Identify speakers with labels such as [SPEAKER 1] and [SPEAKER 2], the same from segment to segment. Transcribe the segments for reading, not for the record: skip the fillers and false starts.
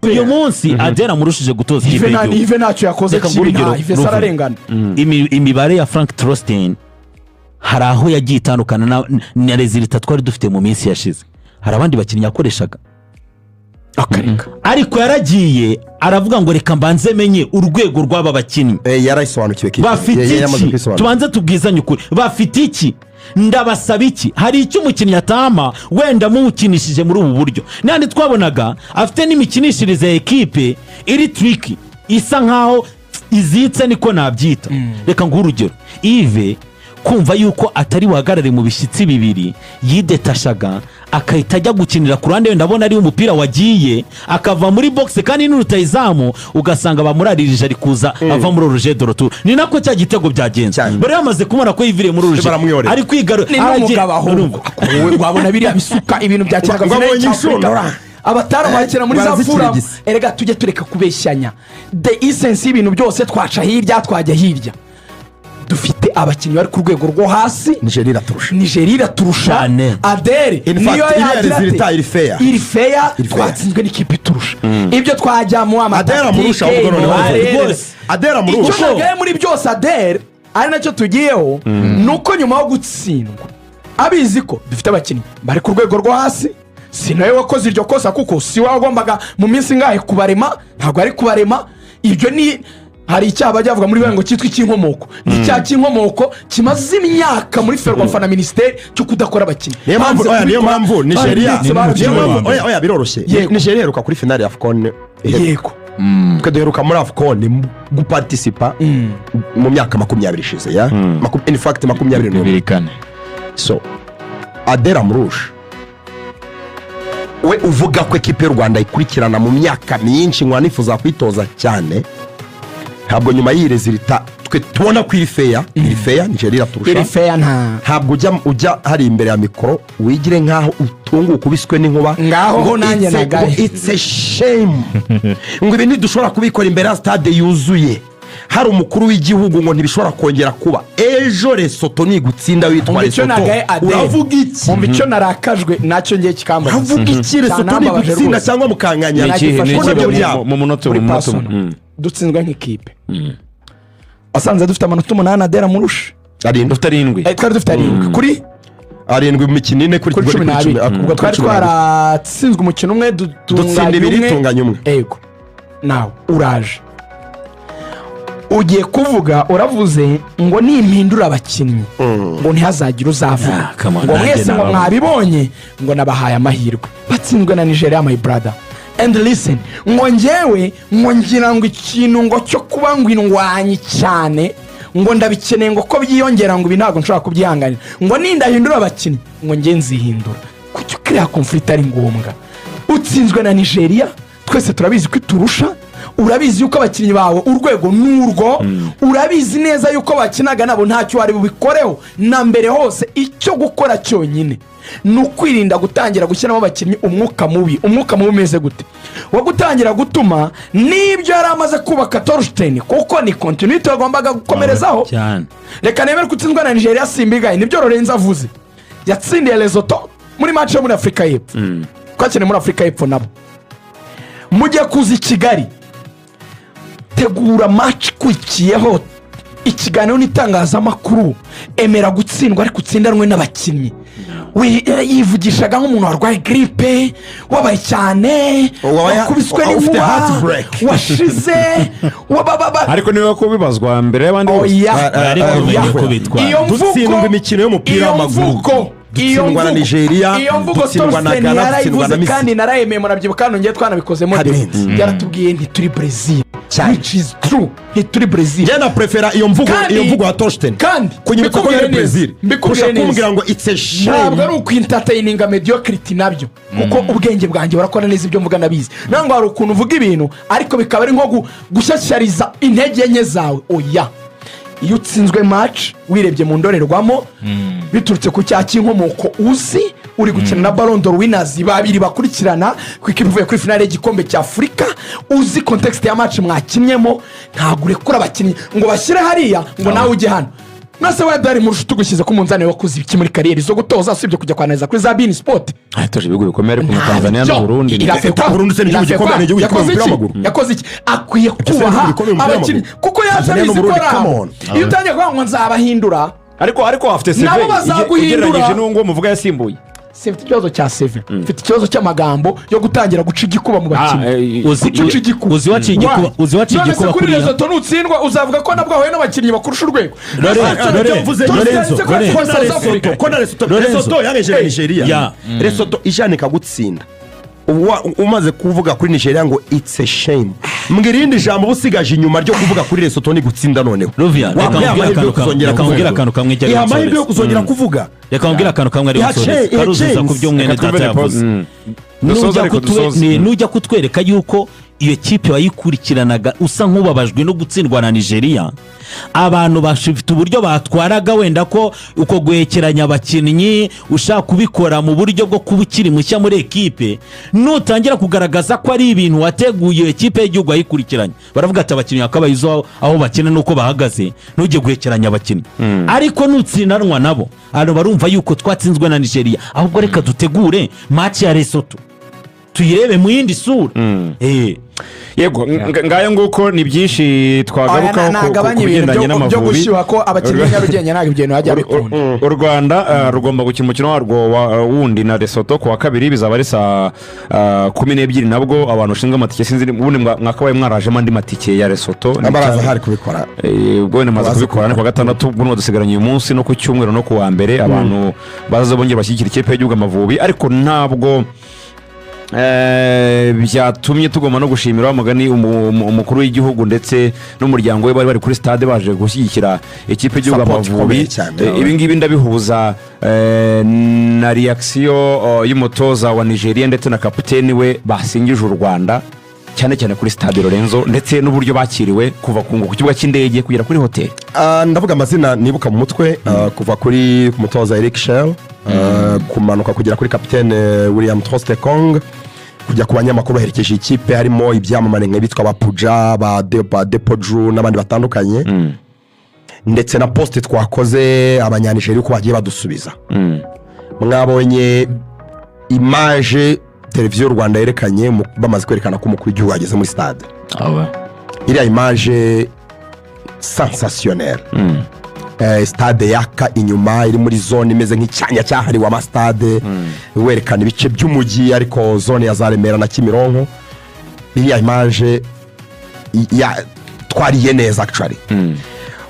[SPEAKER 1] uyu munsi Adera murushije gutoza ikipe y'igihugu
[SPEAKER 2] Ive ntacyo yakoze Ive sararengana
[SPEAKER 1] imibare ya Frank Trosten hari aho yagiye itandukana na resultat twari dufite mu minsi yashize. Hari abandi bakinnyi yakoreshaga
[SPEAKER 2] akareka
[SPEAKER 1] ariko yaragiye aravuga ngo reka mbanze menye urwego rw'aba bakinnyi
[SPEAKER 3] yarayisobanukiwe
[SPEAKER 1] bafite iki, tubanze tubwizanye ukuri bafite iki, ndabasaba iki, hari icyo umukinnyi atama wenda mukinishije muri ubu buryo. Nandi twabonaga afite n'imikinishirize ya ekipe iri tricky isa nkaho izitse niko nabyita. Reka nguhe urugero, Ive kumva yuko atari wahagarare mu bishyitsi bibiri yidetashaga akahita ajya gukinira ku ruhande, ndabona ari umupira wagiye akava muri box kandi n'urutayizamu ugasanga bamuraririje ari kuza ava muri Roger Dorotu. Ni nako cya gitego byagenze bari bamaze kumara ko yivire muri Roger ari kwigarura
[SPEAKER 2] wabona biriya bisuka ibintu bya cyangwa abatara bakira muri zafura. Erega tujye tureka kubeshyanya the essence y'ibintu byose, twaca hirya twajya hirya. Dufite abakinnyi bari ku rwego rwo hasi. Nigeria iraturusha Adere niyo yagira iri fair twatsinzwe n'ikipe turusha ibyo twajyamo
[SPEAKER 3] Adera murusha Adera murusha
[SPEAKER 2] icyo muri byose Adere ari nacyo tugiyeho nuko nyuma yo gutsindwa abizi ko dufite abakinnyi bari ku rwego rwo hasi. Sinawe wakoze iryo kosa kuko si wagombaga mu minsi ngahe kubarema, ntabwo ari kubarema. Ibyo ni hari icyaha bajyavuga muri ngo cyitwa icy'inkomoko. Ni icyaha cy'inkomoko kimaze imyaka muri Ferwafa na Ministeri cyo kudakora abakinnyi.
[SPEAKER 3] Niyo mpamvu Nigeria biroroshye. Nigeria heruka kuri finale ya AFCON.
[SPEAKER 2] Yego
[SPEAKER 3] twe duheruka muri AFCON guparticipa mu myaka 20 ishize ya in fact 24. So Adera Murusha we uvuga ko ekipe y'u Rwanda ikurikirana mu myaka myinshi nk'anifuza kwitoza cyane, ntabwo nyuma y'irezilita twe tubona ko iri fair Nigeria iraturusha.
[SPEAKER 2] Iri fair
[SPEAKER 3] ntabwo ujya hari imbere ya mikoro wigire nkaho utunguka ubiswe n'inkuba
[SPEAKER 2] ngaho nanjye nagaye.
[SPEAKER 3] It's a shame ngo ibi ntidushobora kubikora imbere ya stade yuzuye, hari umukuru w'igihugu ngo ntibishobora kongera kuba. Ejo Lesotho ni gutsinda witwa Lesotho uravuga iki?
[SPEAKER 2] Mu bico narakajwe nacyo ngiye kikambaza.
[SPEAKER 3] Uravuga iki? Lesotho ni gutsinda cyangwa mukanganya
[SPEAKER 1] mu munota
[SPEAKER 2] dutsinzwe nk'ikipe. Asanze dufite amanota 8 Adera Murusha
[SPEAKER 1] dufite 7
[SPEAKER 2] twari dufite 7 kuri
[SPEAKER 3] 7 imikino ine kuri
[SPEAKER 2] 12. Ubwo twari twaratsinzwe umukino umwe
[SPEAKER 3] dutsinda 2 tunganya umwe.
[SPEAKER 2] Yego nawe uraje ugiye kuvuga uravuze ngo nimpindura abakinnyi ngo ntihazagira uzavuga ngo mwese ngo mwabibonye ngo nabahaye amahirwe batsinzwe na Nigeria my brother. And listen, ngo njyewe ngo ngira ngo ikintu ngo cyo kuba ngo indwanyi cyane ngo ndabikeneye ngo ko byiyongera ngo ibi ntabwo nshobora kubyihanganira ngo nindahindura abakinnyi ngo nge nzihindura. Kuki ukiriya conflict ari ngombwa? Utsinzwe na Nigeria twese turabizi ko iturusha, urabizi yuko abakinnyi bawe urwego n'urwo, urabizi neza yuko bakinaga nabo ntacyo wari bubikoreho na mbere hose. Icyo gukora cyonyine nukwirinda gutangira gushyiramo abakinnyi umwuka mubi. Umwuka mubi umeze gute? Wo gutangira gutuma nibyo yari amaze kubaka Torsten kuko ni continuity agombaga gukomerezaho. Reka nemere kutsinzwa na Nigeria simbigaye nibyo Lorenzo avuze. Yatsindiye Lesotho muri match yo muri Afrika y'Epfo. Kwakene muri Afrika y'Epfo nabo mujye kuzi Kigali tegura match kwikiyeho ikiganiro n'itangazamakuru emera gutsindwa ariko utsindanwe n'abakinnyi. Yivugishaga nk'umuntu warwaye grippe wabaye cyane wakubiswe n'inkuba washize
[SPEAKER 4] ariko niwe kubibazwa mbere y'abandi
[SPEAKER 1] bose.
[SPEAKER 2] Iyo
[SPEAKER 3] mvugo imikino y'umupira w'amaguru dutsindwa na Nigeria dutsindwa na Ghana dutsindwa na Misiri
[SPEAKER 2] kandi narayemeye murabyibuka none ngiye twanabikozemo byaratubwiye nti turi Brazil which is true turi Brazil.
[SPEAKER 3] Jana prefera iyo mvugo ya Torsten
[SPEAKER 2] kandi
[SPEAKER 3] kunyibutsa ko ari Brazil kusha kumbwira ngo it's a shame.
[SPEAKER 2] Ntabwo ari ukwintataininga mediocrity nabyo kuko ubwenge bwanjye barakora neza ibyo mvuga nabizi. Nango hari ukuntu uvuga ibintu ariko bikaba ari nko gushyashyariza intege nke zawe. Oya, iyo utsinzwe match wirebye mu ndorerwamo biturutse ku cya cy'inkomoko uzi uri gukina na Ballon d'Or winners babiri bakurikirana kwikivuye kuri finale y'igikombe cya Afrika, uzi context ya match mwakinyemo, ntabwo urekura abakinnyi ngo bashyire hariya ngo nawe ujye hano. nase wadari mu rushutu gushyize ku munzani wakoze iki muri kariyeri zo gutoza usibye kujya kwanariza kuri za Bein Sport
[SPEAKER 4] toje ibigo bikomeye ariko mu Tanzania no Burundi
[SPEAKER 3] Burundi se n'igihugu gikomeye n'igihugu gikomeye cy'amaguru
[SPEAKER 2] yakoze iki akwiye kubaha abakinnyi kuko yazabizi kora iyo utangiye kuvuga ngo nzabahindura
[SPEAKER 4] ariko afite CV ugereranyije n'uwo muvuga yasimbuye
[SPEAKER 2] sifite ikibazo cya CV mfite ikibazo cy'amagambo yo gutangira guca igikuba mu bakinnyi
[SPEAKER 1] uzi waciye igikuba
[SPEAKER 2] kuri Lesotho nutsindwa uzavuga ko nabwo ahuye n'abakinnyi bakurusha urwego
[SPEAKER 3] Lesotho yagejeje Nigeria Lesotho ijanika gutsinda umaze kuvuga kuri Nigeria ngo it's a shame mbwirindi jambo busigaje inyuma ryo kuvuga kuri Lesotho ni gutsinda noneho
[SPEAKER 1] yakambwira akantu kamwe cyane
[SPEAKER 3] amahirwe yo kuzongera kuvuga
[SPEAKER 1] yakambwira akantu kamwe ari karuzuza ku byo mwene data yavuze nujya kutwereka yuko iyo kipe wayikurikiranaga usa nk'ubabajwe no gutsindwa na Nigeria abantu bafite uburyo batwaraga wenda ko uko guhekeranya abakinnyi ushaka kubikora mu buryo bwo kubukiri mushya muri ekipe nutangira kugaragaza ko ari ibintu wateguye ekipe y'igihugu ayikurikiranye baravuga ati abakinnyi akabayizo aho bakina nuko bahagaze nujye guhekeranya abakinnyi ariko nutsindanwa nabo abo barumva yuko twatsinzwe na Nigeria ahubwo reka dutegure match ya Lesotho tuyirebe mu yindi sura
[SPEAKER 4] yego ngayo nguko ni byinshi twagarukaho ku bigendanye n'Amavubi
[SPEAKER 2] byo gushyuha ko abakinnyi b'Nyarugenge ntabwo ibyo hajya bikunda
[SPEAKER 4] u Rwanda rugomba gukina umukino warwo wundi na Lesotho ku wa kabiri bizaba ari saa 12 nabwo abantu ushinzwe amatike sinzi ubundi mwakabaye mwarajemo andi matike ya Lesotho
[SPEAKER 3] n'abaraza hari kubikora
[SPEAKER 4] ubwo ne maze kubikora ku wa gatandatu buno dusigaranye uyu munsi no ku cyumweru no ku wa mbere abantu bazaza bongera bashyigikira ikipe y'igihugu Amavubi ariko ntabwo byatumye tugomba no gushimira umugani umukuru w'igihugu ndetse n'umuryango we bari kuri stade baje gushyigikira ikipe y'igihugu Amavubi ibi ngibi ndabihuza na reaction y'umutoza wa Nigeria ndetse na kapiteni we basingije u Rwanda cyane cyane kuri stade Lorenzo ndetse n'uburyo bakiriwe kuva ku kibuga cy'indege kugera kuri hotel
[SPEAKER 3] ndavuga amazina nibuka mu mutwe kuva kuri umutoza Eric Shell kumanuka kugera kuri kapitene William Trostekong kujya ku banyamakuru baherekeje ikipe harimo ibyamamare nk'ibitwa Bapuja ba Depoju n'abandi batandukanye ndetse na poste twakoze abanyanijeri uko bagiye badusubiza mwabonye image televiziyo Rwanda yerekanye bamaze kwerekana ko umukuru w'igihugu ageze muri stade iriya image sensationnelle stade yaka inyuma iri muri zone imeze nk'icyanya cyahariwe amastade werekana ibice by'umujyi ariko zone ya Zaremera na Kimironko iriya image twariye neza actually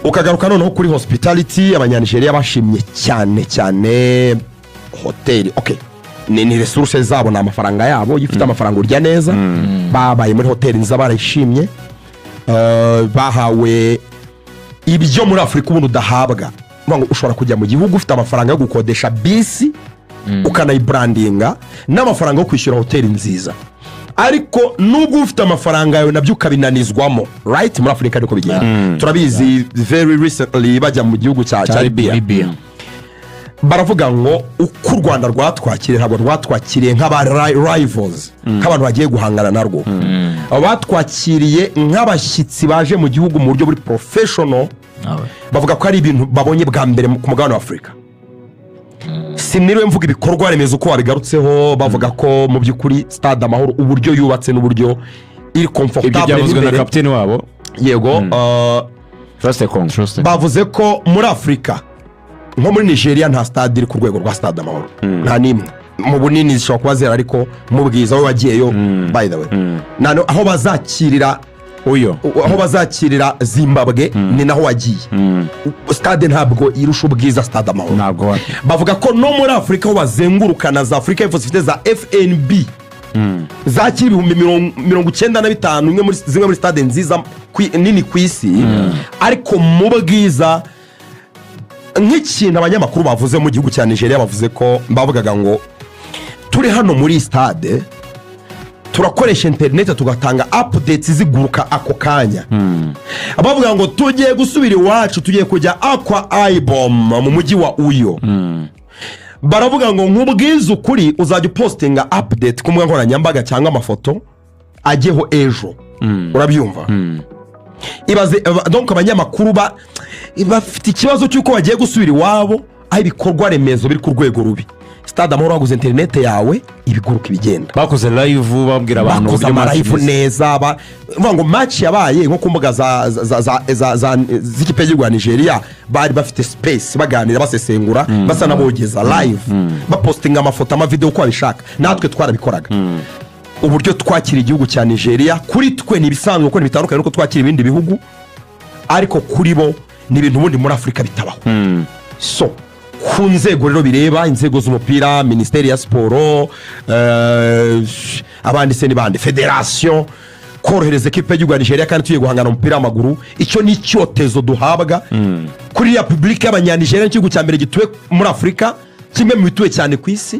[SPEAKER 3] ukagaruka noneho kuri hospitality abanyanijeriya bashimye cyane hotel okay ni resources zabo na amafaranga yabo yifite amafaranga urya neza babaye muri hotel nziza barayishimye bahawe ibyo muri Afrika ubundi udahabwa ngo ushobora kujya mu gihugu ufite amafaranga yo gukodesha bisi ukanayibrandinga n'amafaranga yo kwishyura hoteli nziza ariko nubwo ufite amafaranga yawe nabyo ukabinanizwamo right muri Afrika niko bigenda turabizi very recently bajya mu gihugu cya Libya baravuga ngo uko u Rwanda rwatwakiriye ntabwo rwatwakiriye nk'aba rivals nk'abantu bagiye guhangana narwo batwakiriye nk'abashyitsi baje mu gihugu mu buryo buri professional bavuga ko ari ibintu babonye bwa mbere ku mugabane wa Afrika siniriwe mvuga ibikorwa remezo uko wabigarutseho bavuga ko mu by'ukuri stade Amahoro uburyo yubatse n'uburyo iri comfortable
[SPEAKER 4] ibyo byavuzwe na kapiteni wabo
[SPEAKER 3] yego bavuze ko muri Afrika nko muri Nigeria nta stade iri ku rwego rwa stade Amahoro nta nimwe mu bunini zishobora kuba zera ariko mu bwiza we wagiyeyo by the way nano aho bazakirira aho bazakirira Zimbabwe ni naho wagiye stade ntabwo irusha ubwiza stade Amahoro
[SPEAKER 4] ntabwo
[SPEAKER 3] bavuga ko no muri Afrika aho bazengurukana za Afrika y'Epfo zifite za FNB zakira 95 zimwe muri stade nziza nini ku isi ariko mu bwiza nk'ikintu abanyamakuru bavuze mu gihugu cya Nigeria bavuze ko bavugaga ngo turi hano muri stade turakoresha internet tugatanga updates ziguruka ako kanya bavuga ngo tugiye gusubira iwacu tugiye kujya Akwa Ibom mu mujyi wa Uyo baravuga ngo nk'ubwiza ukuri uzajya postinga update ku mbuga nkoranyambaga cyangwa amafoto ajyeho ejo urabyumva ibaze donc abanyamakuru bafite ikibazo cy'uko bagiye gusubira iwabo aho ibikorwa remezo biri ku rwego rubi. Stade Amahoro waguze interinete yawe ibiguruka ibigenda,
[SPEAKER 4] bakoze live babwira abantu
[SPEAKER 3] bakoze amalive neza, bavuga ngo match yabaye nko ku mbuga z'ikipe y'u Rwanda Nigeria, bari bafite space baganira basesengura basa nabogeza live bapostinga amafoto amavideo uko babishaka. Natwe twarabikoraga. Uburyo twakira igihugu cya Nigeria kuri twe nibisanzwe uko bitandukanye nuko twakira ibindi bihugu, ariko kuri bo ni ibintu ubundi muri Afurika bitabaho. So ku nzego rero bireba, inzego z'umupira, minisiteri ya siporo, abandi se n'ibandi federation, korohereza ekipe y'u Rwanda Nigeria kandi tugiye guhangana umupira w'amaguru. Icyo ni icyotezo duhabwa kuri Repubulika y'Abanyanigeria, igihugu cya mbere gituwe muri Afurika, kimwe mu bituwe cyane ku isi.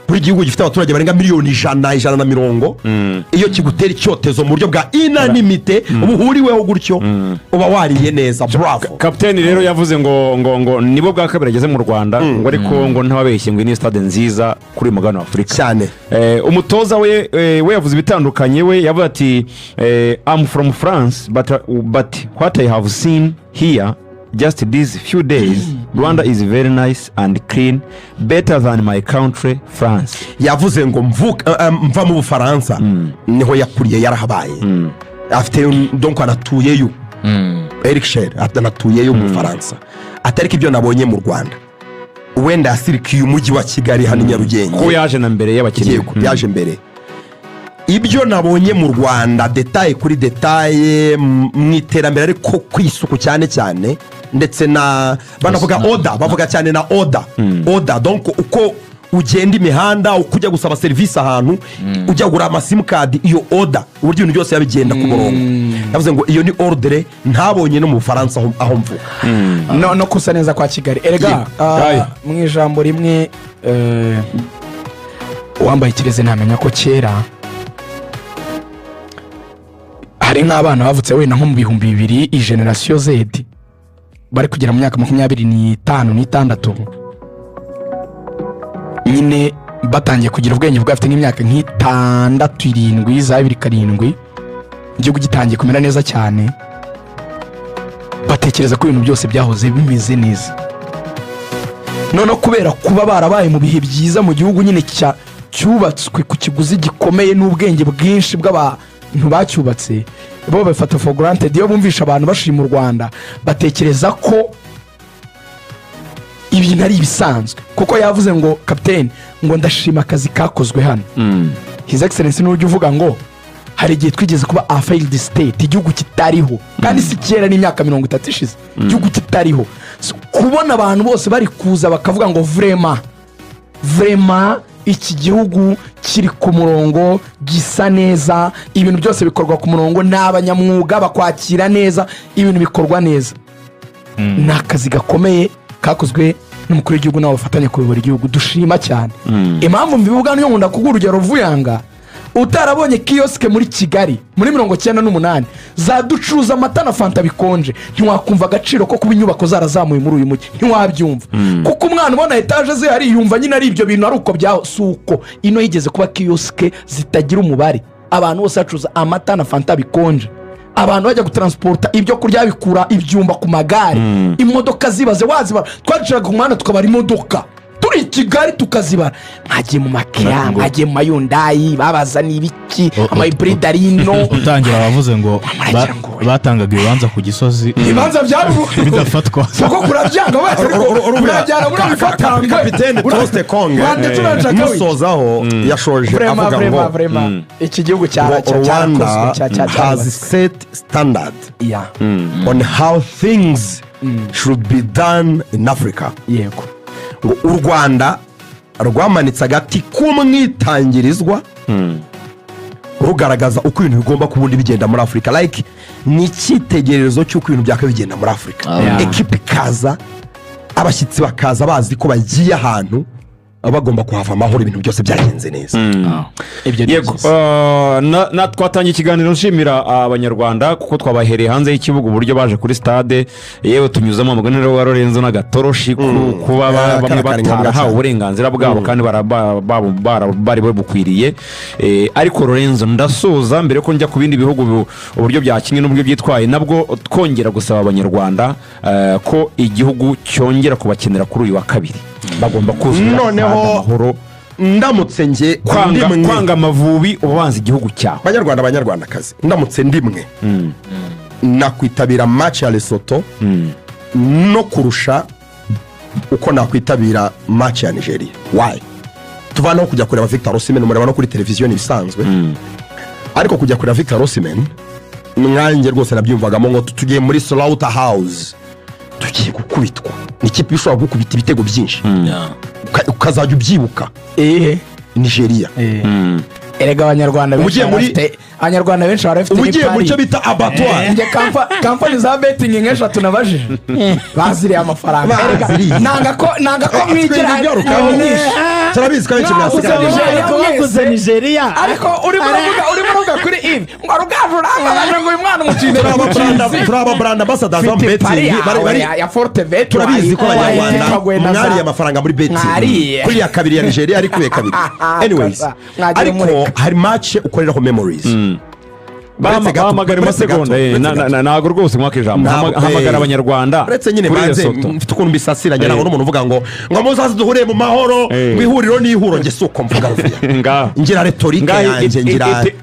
[SPEAKER 3] Buri gihugu gifite abaturage barenga miliyoni 100. Iyo kigutera icyotezo mu buryo bwa inanimite ubuhuriweho gutyo uba wariye neza. Bravo.
[SPEAKER 4] Kapiteni rero yavuze ngo nibo bwa kabiri ageze mu Rwanda, ngo ariko ngo ntababeshye ngo ni stade nziza kuri mugano wa Afurika
[SPEAKER 3] cyane.
[SPEAKER 4] Umutoza we yavuze bitandukanye. We yavuze ati I'm from France but what I have seen here just these few days, Rwanda is very nice and clean, better than my country France.
[SPEAKER 3] Yavuze ngo mva mu Bufaransa, niho yakuriye yarahabaye. Afite donc anatuyeyo. Eric Scher anatuyeyo mu Bufaransa. Atariko ibyo nabonye mu Rwanda. Wenda yasirikiye umujyi wa Kigali hano Nyarugenge.
[SPEAKER 4] Ko yaje na mbere y'abakinnyi.
[SPEAKER 3] Yaje mbere. Ibyo nabonye mu Rwanda detaye kuri detaye mu iterambere ariko kwisuku cyane cyane, ndetse na banavuga oda, bavuga cyane na oda donc uko ugenda imihanda ukujya gusaba service ahantu ujya gura amasim card, iyo oda uburyo ibintu byose yabigenda ku murongo. Yavuze ngo iyo ni ordre ntabonye no mu Faransa aho mvuga.
[SPEAKER 2] No kusa neza kwa Kigali. Erega mu ijambo rimwe wambaye kireze ntamenya ko kera hari nk'abana bavutse wenda nko mu 2000 generation Z bari kugera mu myaka 25 n'itandatu, nyine batangiye kugira ubwenge bwafite nk'imyaka 6 7 za 7 igihugu gitangiye kumera neza cyane, batekereza ko ibintu byose byahoze bimeze neza. None kubera kuba barabaye mu bihe byiza mu gihugu nyine cyubatswe ku kiguzi gikomeye n'ubwenge bwinshi bw'abantu bacyubatse, bo bafata for granted. Iyo bumvisha abantu bashima u Rwanda batekereza ko ibintu ari ibisanzwe, kuko yavuze ngo kapiteni ngo ndashima akazi kakozwe hano. His Excellency n'ujya uvuga ngo hari igihe twigeze kuba a failed state, igihugu kitariho, kandi si kera n'imyaka 30 ishize igihugu kitariho. Kubona abantu bose bari kuza bakavuga ngo vraiment iki gihugu kiri ku murongo, gisa neza, ibintu byose bikorwa ku murongo, n'abanyamwuga bakwakira neza, ibintu bikorwa neza. Ni akazi gakomeye kakozwe n'umukuru w'igihugu n'abafatanya kuyobora igihugu, dushima cyane. Impamvu mbivuga niyo nkunda kuguha urugero Vuyanga, utarabonye kioske muri Kigali muri 98 zaducuruza amata na fanta bikonje, ntiwakumva agaciro ko kuba inyubako zarazamuye muri uyu mujyi, ntiwabyumva. Kuko umwana ubona etaje ze hari yumva nyine ari ibyo bintu ari uko byaho, suko ino yigeze kuba kioske zitagira umubare, abantu bose bacuruza amata na fanta bikonje, abantu bajya gutransporta ibyo kurya bikura ibyumba ku magare, imodoka zibaze wazibara, twaciraga ku mwana tukabara imodoka turi Kigali tukazibara. Mwagiye mu Makia, mwagiye mu Hyundai, babaza n'ibiki amahybride arino.
[SPEAKER 5] Utangira bavuze ngo batangaga ibibanza ku Gisozi,
[SPEAKER 2] ibibanza byabo
[SPEAKER 5] bidafatwa
[SPEAKER 2] kuko kurabyanga wese urabyara muri bifatanga.
[SPEAKER 3] Kapiteni Toste Konge musozaho yashoje avuga ngo
[SPEAKER 2] iki gihugu
[SPEAKER 3] Rwanda has set standard on how things should be done in Africa.
[SPEAKER 2] Yego,
[SPEAKER 3] ngo u Rwanda rwamanitse agati k'umwitangirizwa rugaragaza uko ibintu bigomba kubundi bigenda muri Afurika. Like ni icyitegererezo cy'uko ibintu byaka bigenda muri Afurika. Ekipe ikaza, abashyitsi bakaza bazi ko bagiye ahantu bagomba kuhava amahoro ibintu byose byagenze neza.
[SPEAKER 4] Yego twatangiye ikiganiro nshimira abanyarwanda kuko twabahereye hanze y'ikibuga uburyo baje kuri stade yewe tunyuzamo umuganira wa Lorenzo n'agatoroshi kuba bamwe batarahawe uburenganzira bwabo kandi bari babukwiriye. Ariko Lorenzo ndasoza mbere ko njya ku bindi bihugu uburyo byakinye n'uburyo byitwaye nabwo twongera gusaba abanyarwanda ko igihugu cyongera kubakenera kuri uyu wa kabiri bagomba kuzura
[SPEAKER 3] noneho ndamutse nge
[SPEAKER 4] kwanga Amavubi ubanza igihugu cyawe.
[SPEAKER 3] Banyarwandakazi ndamutse ndimwe nakwitabira match ya Lesotho no kurusha uko nakwitabira match ya Nigeria. Why? Tuvanaho kujya kureba Victor Osimhen mureba no kuri televiziyo bisanzwe ariko kujya kureba Victor Osimhen mwanjye rwose nabyumvagamo ngo tugiye muri Slaughterhouse tugiye gukubitwa n'ikipe ishobora gukubita ibitego byinshi ukazajya ubyibuka Nigeria.
[SPEAKER 2] Erega abanyarwanda benshi barafite
[SPEAKER 3] ugiye mu cyo bita abattoir
[SPEAKER 2] nge kampani za betting nk'eshatu nabajije baziriye amafaranga. Nanga ko mwigira
[SPEAKER 3] turabizi ko benshi
[SPEAKER 1] bakuze Nigeria
[SPEAKER 2] ariko urimo uvuga kuri ibi ngo rugaju urangabanje ngo uyu mwana umukino
[SPEAKER 3] turaba brand ambassadors za betting bari
[SPEAKER 2] ya Forte Bet
[SPEAKER 3] turabizi ko abanyarwanda mwari amafaranga muri betting kuri ya kabiri ya Nigeria ari kuye kabiri. Anyways ariko hari match ukoreraho memories.
[SPEAKER 4] Bahamagara amasegonda ntabwo rwose mwaka ijambo hamagara abanyarwanda
[SPEAKER 3] uretse nyine banze mfite ukuntu mbisasiranye ntabwo n'umuntu uvuga ngo muzaze duhure mu mahoro mu ihuriro n'ihuro nge si uko mvuga ngira retorike yanjye ngira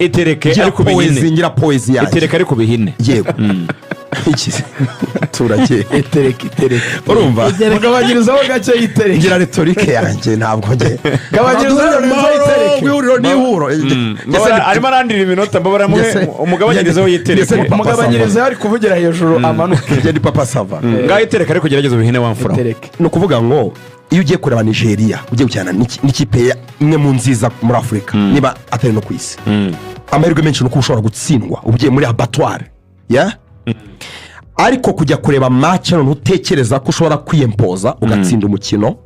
[SPEAKER 3] poezi yanjye
[SPEAKER 4] itereka ariko bihine
[SPEAKER 3] yego turake urumva
[SPEAKER 2] mugabanyirizaho gake yitereke
[SPEAKER 3] ngira retorike yanjye ntabwo nge
[SPEAKER 2] gabanyirizaho
[SPEAKER 3] ihuriro n'ihuro
[SPEAKER 4] arimo arandira iminota mbabara umugabanyirizaho yitereke
[SPEAKER 2] umugabanyirizaho ari kuvugira hejuru amanuka
[SPEAKER 3] nge ni papa sava
[SPEAKER 4] ngaho itereka ariko gerageza ubihine wamfura
[SPEAKER 3] ni ukuvuga ngo iyo ugiye kureba Nigeria ugiye gukina n'ikipe imwe mu nziza muri Afurika niba atari no ku isi amahirwe menshi nuko ushobora gutsindwa ugiye muri abattoir ariko kujya kureba match none utekereza ko ushobora kwiyempoza ugatsinda umukino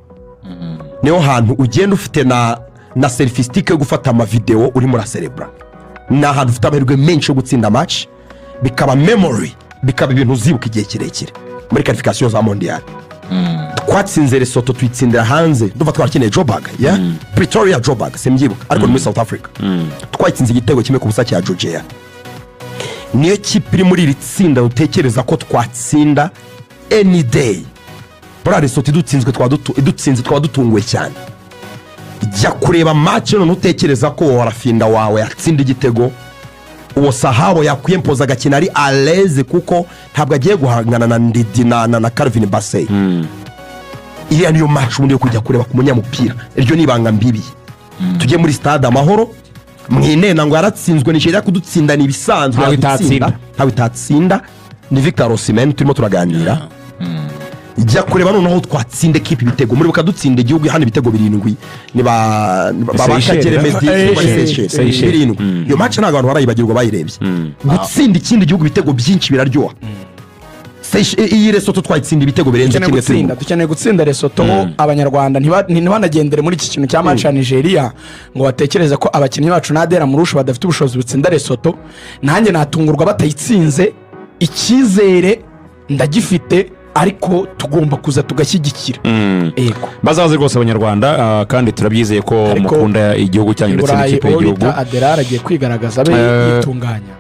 [SPEAKER 3] niho hantu ugenda ufite na selfie yo gufata amavideo uri muri celebra na hantu ufite amahirwe menshi yo gutsinda match bikaba memory bikaba ibintu uzibuka igihe kirekire muri qualification za mondial. Twatsinze Lesotho twitsindira hanze duva twakineye Joburg Pretoria Joburg semyibuka ariko muri South Africa twatsinze igitego kimwe ku busa cya Georgia. Niyo kipe iri muri iri tsinda utekereza ko twatsinda any day bora Lesotho idutsinze twadutunguwe cyane. Jya kureba match none utekereza ko warafinda wawe yatsinda igitego uwo sahabo yakwiyempoza agakina ari aleze kuko ntabwo agiye guhangana na Ndidi na Calvin Bassey. Iriya niyo match ubundi yo kujya kureba ku munyamupira iryo nibanga mbibi tugiye muri stade Amahoro mwinena ngo yaratsinzwe Nigeria kudutsinda ni bisanzwe ntawe itatsinda ni Victor Osimhen turimo turaganira jya kureba noneho twatsinde kipe ibitego muri bukadutsinda igihugu hano ibitego 7 ni babakagere Messi birindwi iyo match ntabwo abantu barayibagirwa bayirebye gutsinda ikindi gihugu ibitego byinshi biraryoha. Iyi Lesotho twayitsinda ibitego birenze kimwe
[SPEAKER 2] dukeneye gutsinda Lesotho. Abanyarwanda ntibanagendere muri iki kintu cya match ya Nigeria ngo batekereze ko abakinnyi bacu Nadera Murusha badafite ubushobozi butsinda Lesotho. Nanjye natungurwa batayitsinze icyizere ndagifite ariko tugomba kuza tugashyigikira
[SPEAKER 4] yego bazaze rwose abanyarwanda kandi turabyizeye ko mukunda igihugu cyanyu ndetse n'ikipe y'igihugu.
[SPEAKER 2] Adelar agiye kwigaragaza abe yitunganya.